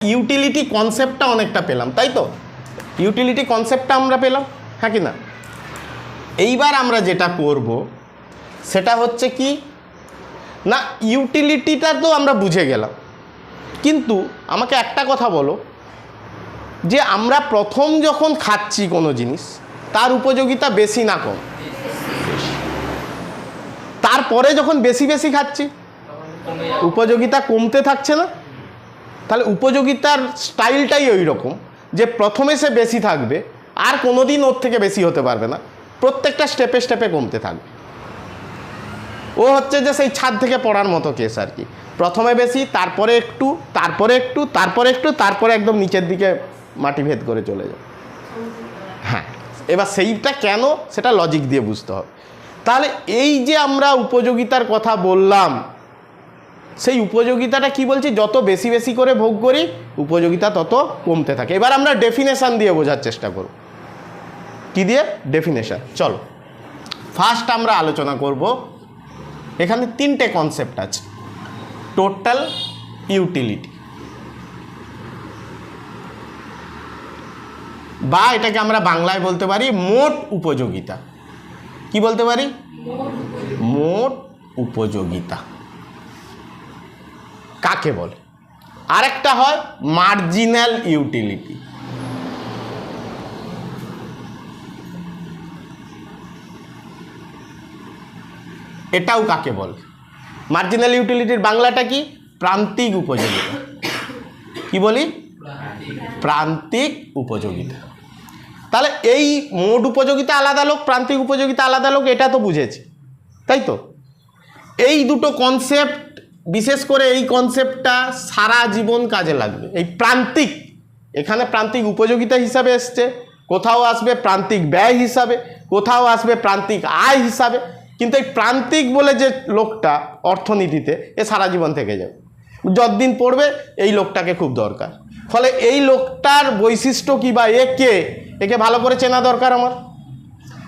Utility কনসেপ্টটা অনেকটা পেলাম, তাই তো? ইউটিলিটি কনসেপ্টটা আমরা পেলাম, হ্যাঁ কি না? এইবার আমরা যেটা করব সেটা হচ্ছে কি না, ইউটিলিটিটা তো আমরা বুঝে গেলাম, কিন্তু আমাকে একটা কথা বলো যে আমরা প্রথম যখন খাচ্ছি কোনো জিনিস তার উপযোগিতা বেশি না কম? তারপরে যখন বেশি বেশি খাচ্ছি উপযোগিতা কমতে থাকছে না? তাহলে উপযোগিতার স্টাইলটাই ওই রকম যে প্রথমে সে বেশি থাকবে, আর কোনোদিন ওর থেকে বেশি হতে পারবে না, প্রত্যেকটা স্টেপে স্টেপে কমতে থাকবে। ও হচ্ছে যে সেই ছাদ থেকে পড়ার মতো কেস আর কি, প্রথমে বেশি, তারপরে একটু, তারপরে একটু, তারপরে একটু, তারপরে একদম নিচের দিকে মাটি ভেদ করে চলে যায়। হ্যাঁ, এবার সেইটা কেন সেটা লজিক দিয়ে বুঝতে হবে। তাহলে এই যে আমরা উপযোগিতার কথা বললাম, সেই উপযোগিতাটা কি বলছি, যত বেশি বেশি করে ভোগ করি উপযোগিতা তত কমতে থাকে। এবার আমরা ডেফিনেশন দিয়ে বোঝার চেষ্টা করব। কি দিয়ে? ডেফিনেশন। চলো ফার্স্ট আমরা আলোচনা করব, এখানে তিনটে কনসেপ্ট আছে। টোটাল ইউটিলিটি, বা এটাকে আমরা বাংলায় বলতে পারি মোট উপযোগিতা। কি বলতে পারি? মোট উপযোগিতা কাকে বলে? আরেকটা হয় মার্জিনাল ইউটিলিটি। এটাও কাকে বলে? মার্জিনাল ইউটিলিটির বাংলাটা কি? প্রান্তিক উপযোগিতা। কি বলি? প্রান্তিক উপযোগিতা। তাহলে এই মোট উপযোগিতা আলাদা লোক, প্রান্তিক উপযোগিতা আলাদা লোক, এটা তো বুঝেছি, তাই তো? এই দুটো কনসেপ্ট, বিশেষ করে এই কনসেপ্টটা সারা জীবন কাজে লাগবে। এই প্রান্তিক, এখানে প্রান্তিক উপযোগিতা হিসাবে এসছে, কোথাও আসবে প্রান্তিক ব্যয় হিসাবে, কোথাও আসবে প্রান্তিক আয় হিসাবে, কিন্তু এই প্রান্তিক বলে যে লোকটা অর্থনীতিতে, এ সারা জীবন থেকে যাবে। যতদিন পড়বে এই লোকটাকে খুব দরকার। ফলে এই লোকটার বৈশিষ্ট্য কী বা একে ভালো করে চেনা দরকার আমার।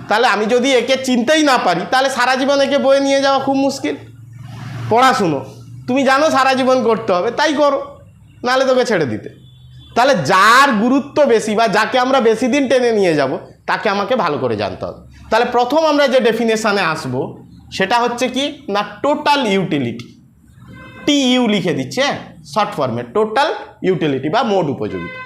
তাহলে আমি যদি একে চিনতেই না পারি তাহলে সারা জীবন একে বয়ে নিয়ে যাওয়া খুব মুশকিল। পড়াশুনো তুমি জানো সারা জীবন করতে হবে, তাই করো, নাহলে তোকে ছেড়ে দিতে। তাহলে যার গুরুত্ব বেশি বা যাকে আমরা বেশি দিন টেনে নিয়ে যাব তাকে আমাকে ভালো করে জানতে হবে। তাহলে প্রথম আমরা যে ডেফিনেশানে আসব সেটা হচ্ছে কি না, টোটাল ইউটিলিটি। TU লিখে দিচ্ছে শর্ট ফর্মে, টোটাল ইউটিলিটি বা মোট উপযোগিতা।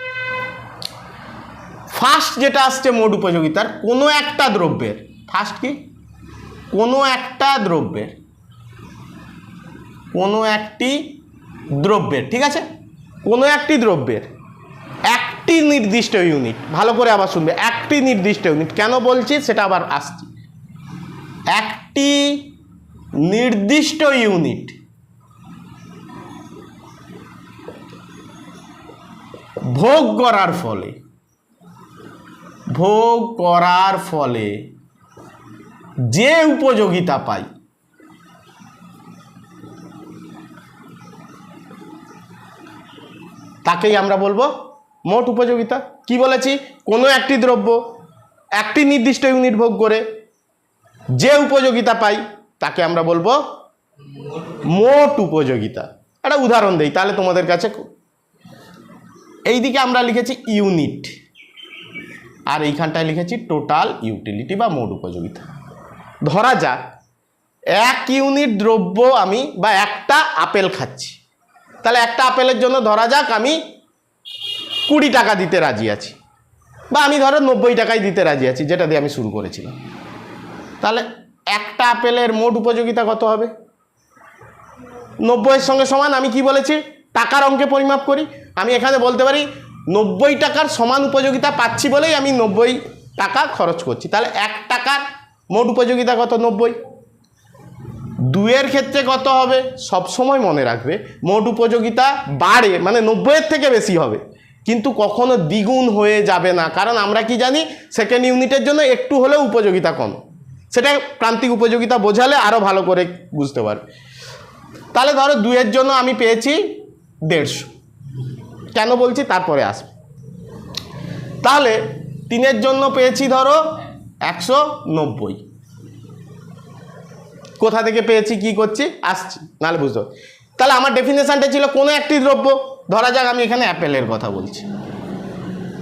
ফার্স্ট যেটা আসছে মোট উপযোগিতার, কোনো একটা দ্রব্যের, ফার্স্ট কি, কোনো একটা দ্রব্যের, কোনো একটি দ্রব্যের, ঠিক আছে, কোনো একটি দ্রব্যের একটি নির্দিষ্ট ইউনিট, ভালো করে আবার শুনবে, একটি নির্দিষ্ট ইউনিট। কেন বলছি সেটা আবার আসছি। একটি নির্দিষ্ট ইউনিট ভোগ করার ফলে যে উপযোগিতা পাই তাকেই আমরা বলবো মোট উপযোগিতা। কি বলেছি? কোনো একটি দ্রব্য একটি নির্দিষ্ট ইউনিট ভোগ করে যে উপযোগিতা পাই তাকে আমরা বলবো মোট উপযোগিতা। একটা উদাহরণ দেই তাহলে তোমাদের কাছে। এইদিকে আমরা লিখেছি ইউনিট, আর এইখানটায় লিখেছি টোটাল ইউটিলিটি বা মোট উপযোগিতা। ধরা যাক 1 ইউনিট দ্রব্য আমি বা একটা আপেল খাচ্ছি, তাহলে একটা আপেলের জন্য ধরা যাক আমি 20 টাকা দিতে রাজি আছি, বা আমি ধরো 90 টাকায় দিতে রাজি আছি, যেটা দিয়ে আমি শুরু করেছিলাম। তাহলে একটা আপেলের মোট উপযোগিতা কত হবে? 90-এর সঙ্গে সমান। আমি কি বলেছি? টাকার অঙ্কে পরিমাপ করি। আমি এখানে বলতে পারি 90 টাকার সমান উপযোগিতা পাচ্ছি বলেই আমি 90 টাকা খরচ করছি। তাহলে 1 টাকার মোট উপযোগিতা কত? 90। 2-এর ক্ষেত্রে কত হবে? সবসময় মনে রাখবে মোট উপযোগিতা বাড়ে, মানে 90-এর থেকে বেশি হবে, কিন্তু কখনো দ্বিগুণ হয়ে যাবে না। কারণ আমরা কি জানি, সেকেন্ড ইউনিটের জন্য একটু হলেও উপযোগিতা কম। সেটা প্রান্তিক উপযোগিতা বোঝালে আরও ভালো করে বুঝতে পারবে। তাহলে ধরো 2-এর জন্য আমি পেয়েছি 150। কেন বলছি তারপরে আসবে। তাহলে 3-এর জন্য পেয়েছি ধরো 190। কোথা থেকে পেয়েছি, কি করছি, আসছি, নাহলে বুঝতে হবে। তাহলে আমার ডেফিনেশনটা ছিল কোনো একটি দ্রব্য ধরা যাক আমি এখানে অ্যাপেলের কথা বলছি,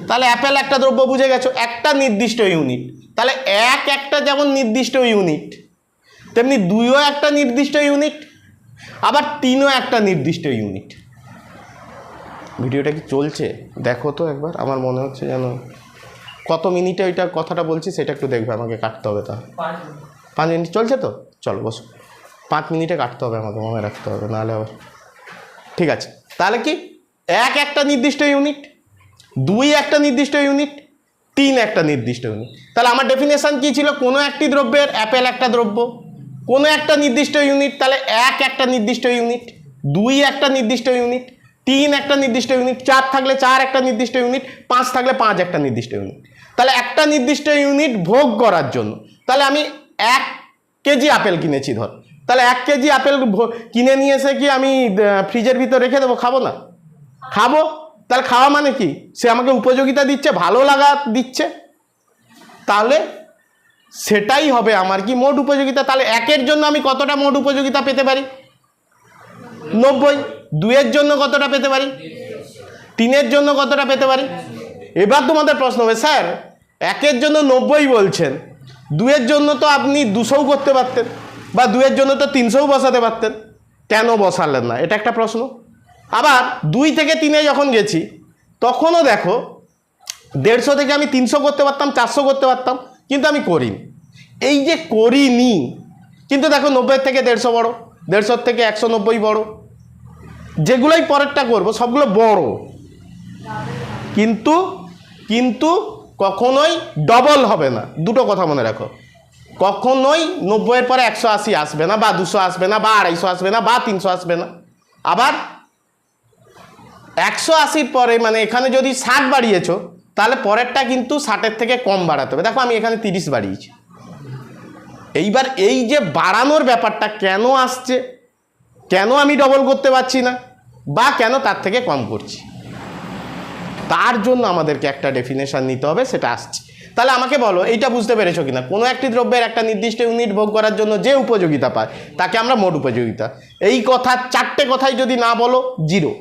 তাহলে অ্যাপেল একটা দ্রব্য বুঝে গেছো, একটা নির্দিষ্ট ইউনিট, তাহলে একটা যেমন নির্দিষ্ট ইউনিট, তেমনি 2ও একটা নির্দিষ্ট ইউনিট, আবার 3ও একটা নির্দিষ্ট ইউনিট। ভিডিওটা কি চলছে দেখো তো একবার, আমার মনে হচ্ছে যেন কত মিনিটে ওইটা কথাটা বলছি সেটা একটু দেখবে, আমাকে কাটতে হবে। তা 5 মিনিট চলছে তো, চলো বসো, 5 মিনিটে কাটতে হবে আমাকে, মনে রাখতে হবে, নাহলে আবার। ঠিক আছে, তাহলে কি একটা নির্দিষ্ট ইউনিট, 2 একটা নির্দিষ্ট ইউনিট, 3 একটা নির্দিষ্ট ইউনিট। তাহলে আমার ডেফিনেশন কি ছিল? কোনো একটি দ্রব্যের অ্যাপেল একটা দ্রব্য, কোনো একটা নির্দিষ্ট ইউনিট, তাহলে একটা নির্দিষ্ট ইউনিট, 2 একটা নির্দিষ্ট ইউনিট, 3 একটা নির্দিষ্ট ইউনিট, 4 থাকলে 4 একটা নির্দিষ্ট ইউনিট, 5 থাকলে 5 একটা নির্দিষ্ট ইউনিট। তাহলে একটা নির্দিষ্ট ইউনিট ভোগ করার জন্য, তাহলে আমি 1 কেজি আপেল কিনেছি ধর, তাহলে 1 কেজি আপেল কিনে নিয়ে এসে কি আমি ফ্রিজের ভিতর রেখে দেবো? খাবো না? খাবো। তাহলে খাওয়া মানে কি? সে আমাকে উপযোগিতা দিচ্ছে, ভালো লাগা দিচ্ছে, তাহলে সেটাই হবে আমার কি মোট উপযোগিতা। তাহলে 1-এর জন্য আমি কতটা মোট উপযোগিতা পেতে পারি? 90। 2-এর জন্য কতটা পেতে পারি? 3-এর জন্য কতটা পেতে পারি? এবার তোমাদের প্রশ্ন হবে, স্যার 1-এর জন্য 90 বলছেন, 2-এর জন্য তো আপনি 200ও করতে পারতেন, বা 2-এর জন্য তো 300ও বসাতে পারতেন, কেন বসালেন না? এটা একটা প্রশ্ন। আবার 2 থেকে 3-এ যখন গেছি তখনও দেখো 150 থেকে আমি 300 করতে পারতাম, 400 করতে পারতাম, কিন্তু আমি করিনি। এই যে করিনি, কিন্তু দেখো 90 থেকে 150 বড়, 150 থেকে 190 বড়, যেগুলোই পরেরটা করব সবগুলো বড়, কিন্তু কিন্তু কখনোই ডবল হবে না। দুটো কথা মনে রাখো, কখনোই 90-এর পরে 180 আসবে না, বা 200 আসবে না, বা 250 আসবে না, বা 300 আসবে না। আবার 180-র পরে, মানে এখানে যদি 60 বাড়িয়েছো, তাহলে পরেরটা কিন্তু 60-এর থেকে কম বাড়াতে হবে। দেখো আমি এখানে 30 বাড়িয়েছি। এইবার এই যে বাড়ানোর ব্যাপারটা কেন আসছে, কেন আমি ডবল করতে পারছি না, বা কেন তার থেকে কম করছি, তার জন্য আমাদেরকে একটা ডেফিনেশন নিতে হবে, সেটা আসছে। তাহলে আমাকে বলো, এইটা বুঝতে পেরেছো কিনা? কোনো একটি দ্রব্যের একটা নির্দিষ্ট ইউনিট ভোগ করার জন্য যে উপযোগিতা পায় তাকে আমরা মোট উপযোগিতা। এই কথা 4টে কথাই যদি না বলো, 0।